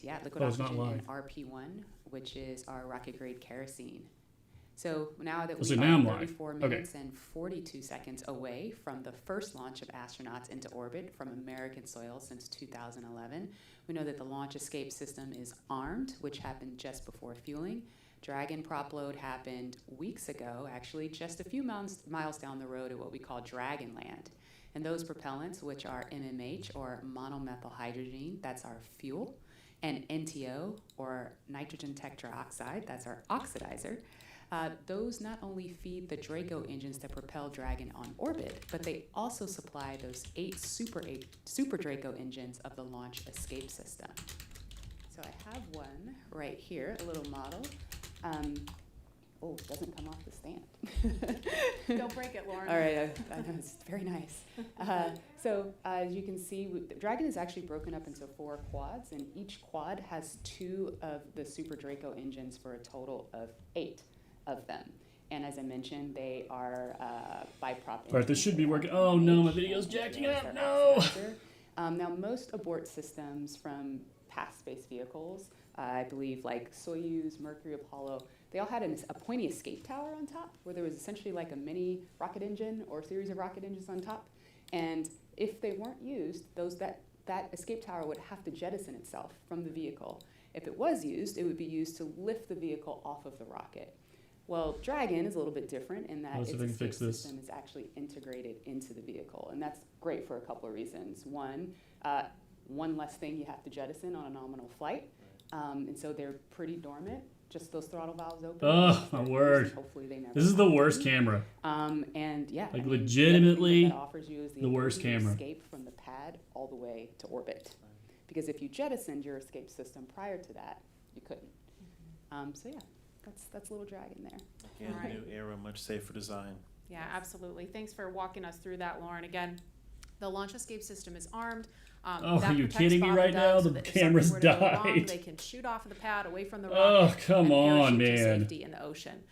yeah, liquid it's not oxygen live. and RP1, which is our rocket-grade kerosene. So now that So we now are I'm live. 34 minutes and 42 seconds away from the first launch of astronauts into orbit from American soil since 2011, we know that the launch escape system is armed, which happened just before fueling. Dragon prop load happened weeks ago, actually just a few miles down the road at what we call Dragonland. And those propellants, which are MMH, or monomethylhydrazine, that's our fuel, and NTO, or nitrogen tetroxide, that's our oxidizer. Those not only feed the Draco engines that propel Dragon on orbit, but they also supply those 8 Super Draco engines of the launch escape system. So I have one right here, a little model. Oh, it doesn't come off the stand. Don't break it, Lauren. All right, I know, it's very nice. So as you can see, the Dragon is actually broken up into 4 quads, and each quad has 2 of the Super Draco engines for a total of 8 of them. And as I mentioned, they are biprop. All right, this should be working. Oh no, my video's jacking up. No. Now, most abort systems from past space vehicles, I believe like Soyuz, Mercury, Apollo, they all had a pointy escape tower on top where there was essentially like a mini rocket engine or series of rocket engines on top. And if they weren't used, that escape tower would have to jettison itself from the vehicle. If it was used, it would be used to lift the vehicle off of the rocket. Well, Dragon is a little bit different in that its escape system is actually integrated into the vehicle, and that's great for a couple of reasons. One less thing you have to jettison on a nominal flight, and so they're pretty dormant. Just those throttle valves open. Oh, my word. Hopefully they never. This is the worst camera. And yeah, like legitimately that offers you is the worst camera. Escape from the pad all the way to orbit, because if you jettisoned your escape system prior to that, you couldn't. So yeah, that's little Dragon there. Again, new era, much safer design. Yeah, absolutely. Thanks for walking us through that, Lauren. Again, the launch escape system is armed. Oh, are you kidding me right now? The camera's died. They can shoot off of the pad away from the rocket. Oh, come on, man. man. Safety in the ocean.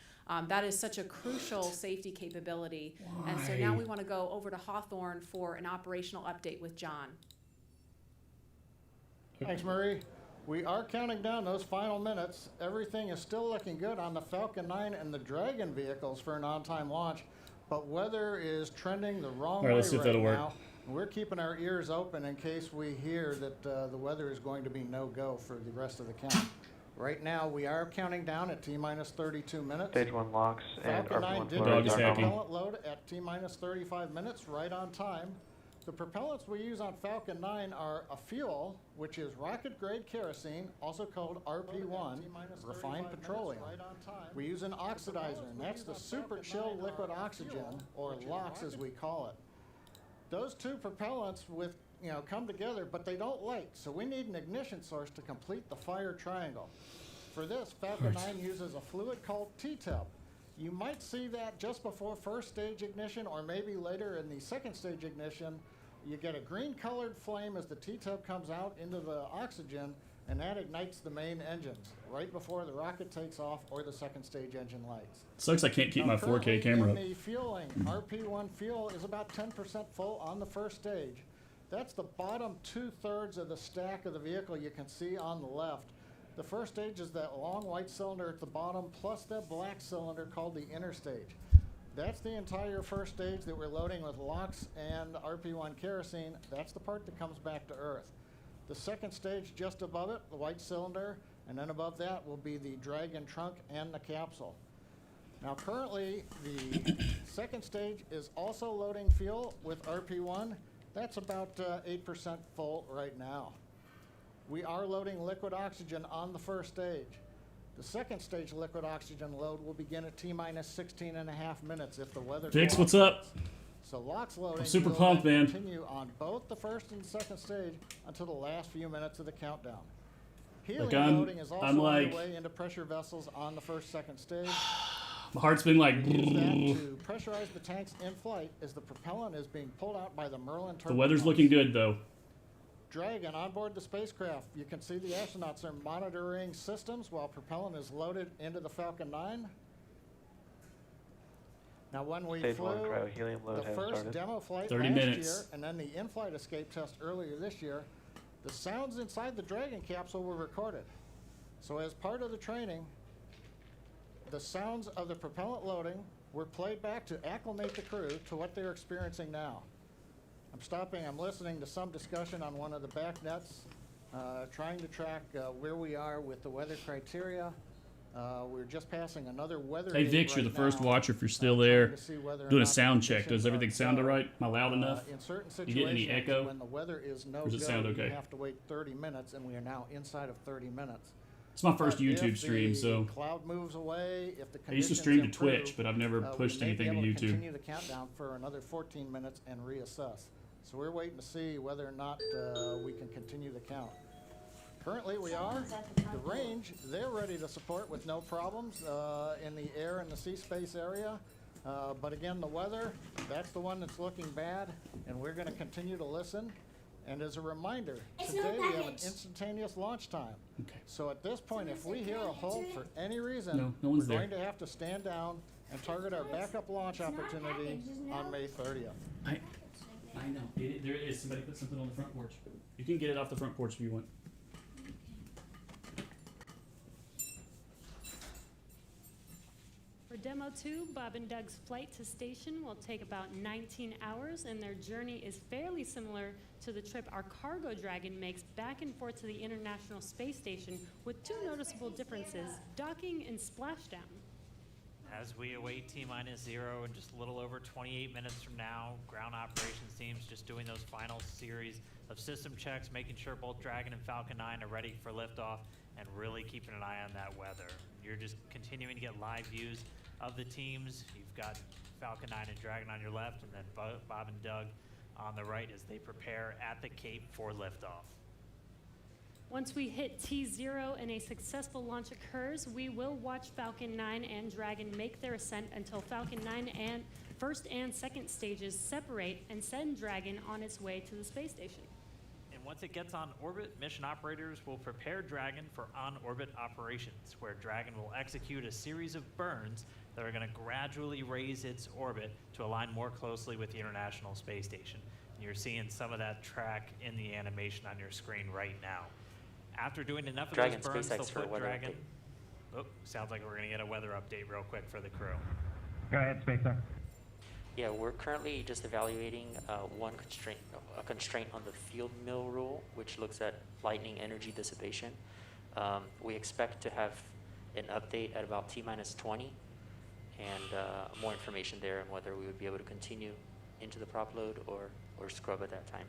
That is such a crucial safety capability. Why? And so now we want to go over to Hawthorne for an operational update with John. Thanks, Marie. We are counting down those final minutes. Everything is still looking good on the Falcon 9 and the Dragon vehicles for an on-time launch, but weather is trending the wrong way right now. We're keeping our ears open in case we hear that the weather is going to be no-go for the rest of the count. Right now, we are counting down at T-minus 32 minutes. Stage 1 locks and Falcon 9 did get propellant load at T-minus 35 minutes, right on time. The propellants we use on Falcon 9 are a fuel, which is rocket-grade kerosene, also called RP1, refined petroleum. We use an oxidizer, and that's the super chill liquid oxygen, or LOX as we call it. Those 2 propellants come together, but they don't light, so we need an ignition source to complete the fire triangle. For this, Falcon 9 uses a fluid called T-tub. You might see that just before first stage ignition, or maybe later in the second stage ignition. You get a green colored flame as the T-tub comes out into the oxygen, and that ignites the main engines right before the rocket takes off or the second stage engine lights. Sucks I can't keep my 4K camera up. The fueling, RP1 fuel is about 10% full on the first stage. That's the bottom 2/3 of the stack of the vehicle you can see on the left. The first stage is that long white cylinder at the bottom, plus that black cylinder called the inner stage. That's the entire first stage that we're loading with LOX and RP1 kerosene. That's the part that comes back to Earth. The second stage just above it, the white cylinder, and then above that will be the Dragon trunk and the capsule. Now currently, the second stage is also loading fuel with RP1. That's about 8% full right now. We are loading liquid oxygen on the first stage. The second stage liquid oxygen load will begin at T-minus 16.5 minutes if the weather. Vix, what's up? So LOX loading I'm super pumped, man. Continue on both the first and second stage until the last few minutes of the countdown. Helium loading is also underway into pressure vessels on the second stage. My heart's been like. We use that to pressurize the tanks in flight as the propellant is being pulled out by the Merlin turbine. The weather's looking good, though. Dragon on board the spacecraft. You can see the astronauts are monitoring systems while propellant is loaded into the Falcon 9. Now, when we flew the first demo flight last year, and then the in-flight escape test earlier this year, The sounds inside the Dragon capsule were recorded. So as part of the training, the sounds of the propellant loading were played back to acclimate the crew to what they're experiencing now. I'm listening to some discussion on one of the back nets, trying to track where we are with the weather criteria. We're just passing another weather Hey, gate Vix, you're right the first now, watcher if you're still trying there. to see whether or Doing a not the sound check. Does conditions everything are sound all so. right? Am I loud enough? In certain You get any situations, echo? when the weather is no Or does it go, sound okay? you have to wait 30 minutes, and we are now inside of 30 minutes. It's my first But YouTube if stream, the so cloud moves away, if the I used to conditions stream to improve, Twitch, but I've never pushed we may be anything to able to YouTube. continue the countdown for another 14 minutes and reassess. So we're waiting to see whether or not we can continue the count. Currently, we are. The range, they're ready to support with no problems in the air and the sea space area. But again, the weather, that's the one that's looking bad, and we're going to continue to listen. And as a reminder, today we have an instantaneous launch time. Okay. So at this point, if we hear a hold for any reason, No we're one's there. going to have to stand down and target our backup launch opportunity on May 30th. I know. There is. Somebody put something on the front porch. You can get it off the front porch if you want. For Demo 2, Bob and Doug's flight to station will take about 19 hours, and their journey is fairly similar to the trip our cargo Dragon makes back and forth to the International Space Station, with two noticeable differences: docking and splashdown. As we await T-0 in just a little over 28 minutes from now, ground operations team's just doing those final series of system checks, making sure both Dragon and Falcon 9 are ready for liftoff, and really keeping an eye on that weather. You're just continuing to get live views of the teams. You've got Falcon 9 and Dragon on your left, and then Bob and Doug on the right as they prepare at the Cape for liftoff. Once we hit T0 and a successful launch occurs, we will watch Falcon 9 and Dragon make their ascent until Falcon 9 and first and second stages separate and send Dragon on its way to the space station. And once it gets on orbit, mission operators will prepare Dragon for on-orbit operations, where Dragon will execute a series of burns that are going to gradually raise its orbit to align more closely with the International Space Station. And you're seeing some of that track in the animation on your screen right now. After doing enough of Dragon, those burns, SpaceX they'll for put weather Dragon. update. Oh, sounds like we're going to get a weather update real quick for the crew. Go ahead, SpaceX. Yeah, we're currently just evaluating a constraint on the field mill rule, which looks at lightning energy dissipation. We expect to have an update at about T-20 and more information there on whether we would be able to continue into the prop load or scrub at that time.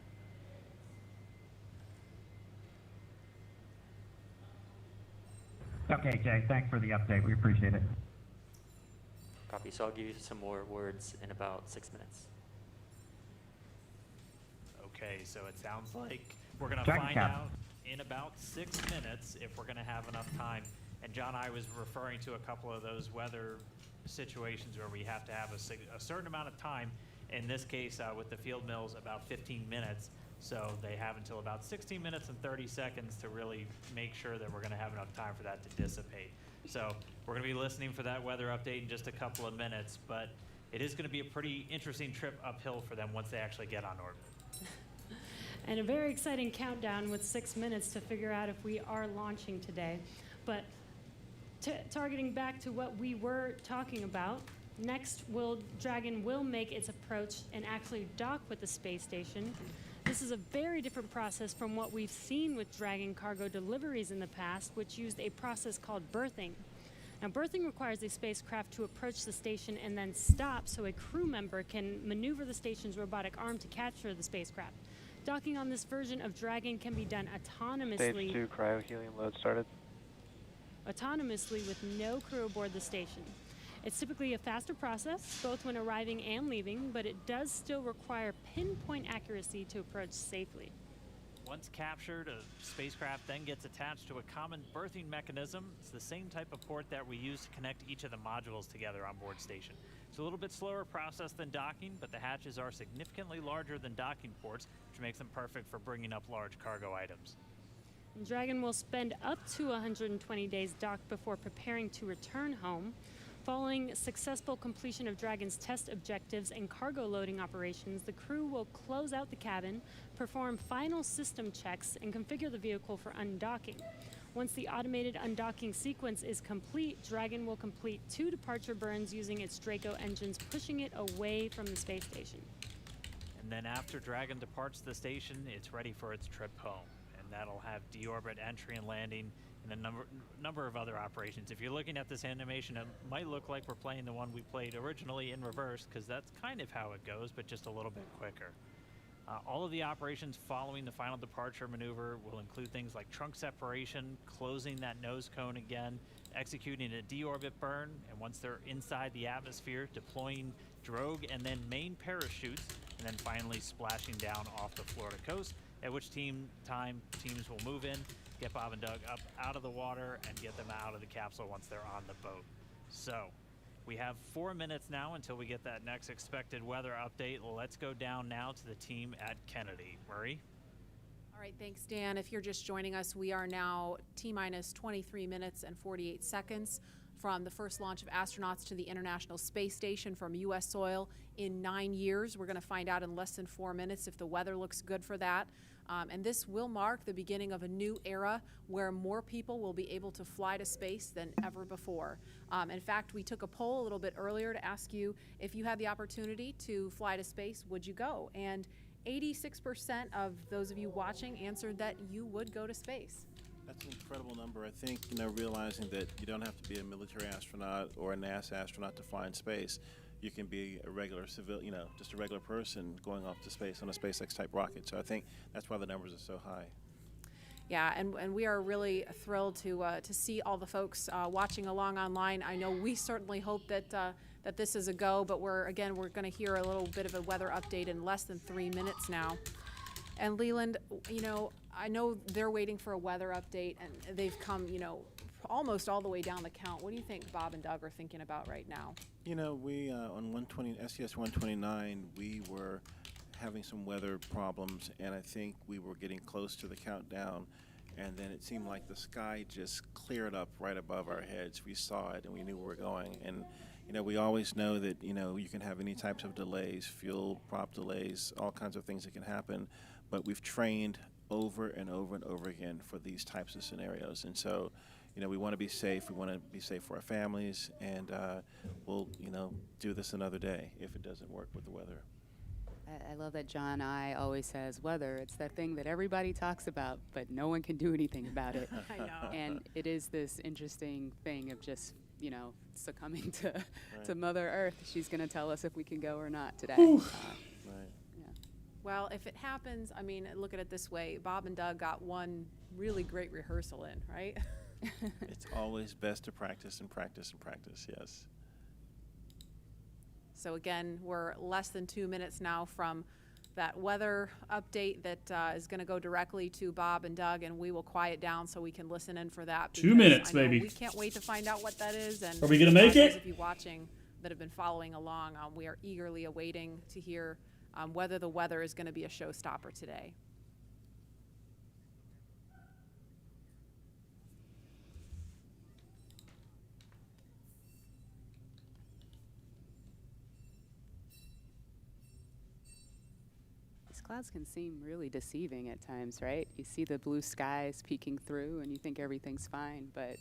Okay, Jay, thanks for the update. We appreciate it. Copy. So I'll give you some more words in about 6 minutes. Okay, so it sounds like we're going to Dragon find cap. out in about 6 minutes if we're going to have enough time. And John, I was referring to a couple of those weather situations where we have to have a certain amount of time. In this case, with the field mills, about 15 minutes. So they have until about 16 minutes and 30 seconds to really make sure that we're going to have enough time for that to dissipate. So we're going to be listening for that weather update in just a couple of minutes, but it is going to be a pretty interesting trip uphill for them once they actually get on orbit. And a very exciting countdown with 6 minutes to figure out if we are launching today. But targeting back to what we were talking about, next Dragon will make its approach and actually dock with the space station. This is a very different process from what we've seen with Dragon cargo deliveries in the past, which used a process called berthing. Now, berthing requires a spacecraft to approach the station and then stop so a crew member can maneuver the station's robotic arm to capture the spacecraft. Docking on this version of Dragon can be done autonomously. Stage 2 cryo-helium load started. Autonomously with no crew aboard the station. It's typically a faster process, both when arriving and leaving, but it does still require pinpoint accuracy to approach safely. Once captured, a spacecraft then gets attached to a common berthing mechanism. It's the same type of port that we use to connect each of the modules together on board station. It's a little bit slower process than docking, but the hatches are significantly larger than docking ports, which makes them perfect for bringing up large cargo items. And Dragon will spend up to 120 days docked before preparing to return home. Following successful completion of Dragon's test objectives and cargo loading operations, the crew will close out the cabin, perform final system checks, and configure the vehicle for undocking. Once the automated undocking sequence is complete, Dragon will complete 2 departure burns using its Draco engines, pushing it away from the space station. And then after Dragon departs the station, it's ready for its trip home. And that'll have deorbit entry and landing and a number of other operations. If you're looking at this animation, it might look like we're playing the one we played originally in reverse, because that's kind of how it goes, but just a little bit quicker. All of the operations following the final departure maneuver will include things like trunk separation, closing that nose cone again, executing a deorbit burn, and once they're inside the atmosphere, deploying drogue and then main parachutes, and then finally splashing down off the Florida coast, at which teams will move in, get Bob and Doug up out of the water, and get them out of the capsule once they're on the boat. So we have 4 minutes now until we get that next expected weather update. Let's go down now to the team at Kennedy. Murray? All right, thanks, Dan. If you're just joining us, we are now T-minus 23 minutes and 48 seconds from the first launch of astronauts to the International Space Station from U.S. soil in 9 years. We're going to find out in less than 4 minutes if the weather looks good for that. And this will mark the beginning of a new era where more people will be able to fly to space than ever before. In fact, we took a poll a little bit earlier to ask you if you had the opportunity to fly to space, would you go? And 86% of those of you watching answered that you would go to space. That's an incredible number. I think, realizing that you don't have to be a military astronaut or a NASA astronaut to fly in space. You can be a regular just a regular person going off to space on a SpaceX type rocket. So I think that's why the numbers are so high. Yeah, and we are really thrilled to see all the folks watching along online. I know we certainly hope that that this is a go, but we're going to hear a little bit of a weather update in less than 3 minutes now. And Leland, I know they're waiting for a weather update, and they've come, almost all the way down the count. What do you think Bob and Doug are thinking about right now? We on SES 129, we were having some weather problems, and I think we were getting close to the countdown, and then it seemed like the sky just cleared up right above our heads. We saw it, and we knew where we were going. And we always know that you can have any types of delays, fuel prop delays, all kinds of things that can happen. But we've trained over and over and over again for these types of scenarios, and so. We want to be safe. We want to be safe for our families, and we'll, do this another day if it doesn't work with the weather. I love that John I always says weather. It's that thing that everybody talks about, but no one can do anything about it. I know. And it is this interesting thing of just, succumbing to Mother Earth. She's going to tell us if we can go or not today. Right. Yeah. Well, if it happens, look at it this way. Bob and Doug got one really great rehearsal in, right? It's always best to practice and practice and practice, yes. So again, we're less than 2 minutes now from that weather update that is going to go directly to Bob and Doug, and we will quiet down so we can listen in for that. 2 minutes, I know baby. We can't wait to find out what that is. And Are we gonna make it? Those of you watching that have been following along, we are eagerly awaiting to hear whether the weather is going to be a showstopper today. Clouds can seem really deceiving at times, right? You see the blue skies peeking through and you think everything's fine, but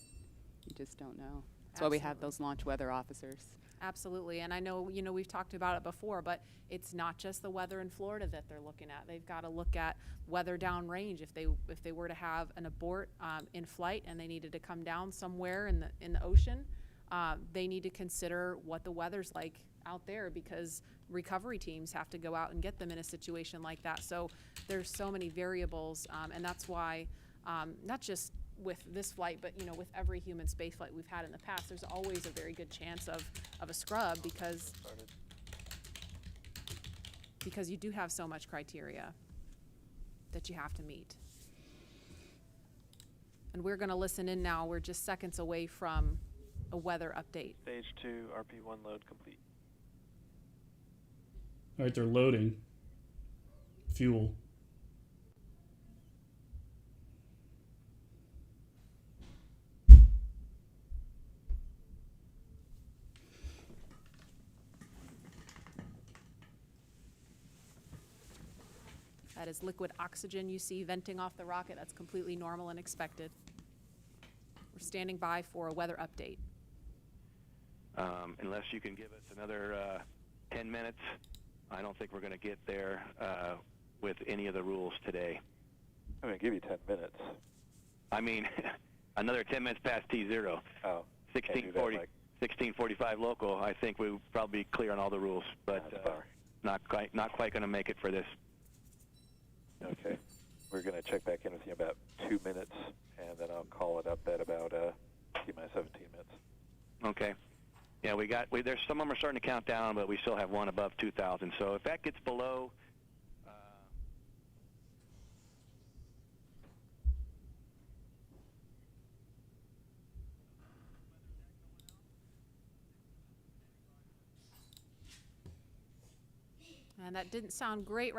you just don't know. That's why we have those launch weather officers. Absolutely, and I know, we've talked about it before, but it's not just the weather in Florida that they're looking at. They've got to look at weather downrange. If they were to have an abort in flight and they needed to come down somewhere in the ocean, they need to consider what the weather's like out there, because recovery teams have to go out and get them in a situation like that. So there's so many variables, and that's why not just with this flight, but with every human space flight we've had in the past, there's always a very good chance of a scrub because you do have so much criteria that you have to meet. And we're going to listen in now. We're just seconds away from a weather update. Stage 2, RP1 load complete. All right, they're loading fuel. That is liquid oxygen you see venting off the rocket. That's completely normal and expected. We're standing by for a weather update. Unless you can give us another 10 minutes, I don't think we're going to get there with any of the rules today. I'm going to give you 10 minutes. I mean, another 10 minutes past T0. Oh, can't do that, 1640, Mike. 1645 local. I think we'll probably be clear on all the rules, but That's far. not quite going to make it for this. Okay. We're going to check back in with you in about 2 minutes, and then I'll call it up at about T-minus 17 minutes. Okay. Yeah, there's some of them are starting to count down, but we still have one above 2,000. So if that gets below, And that didn't sound great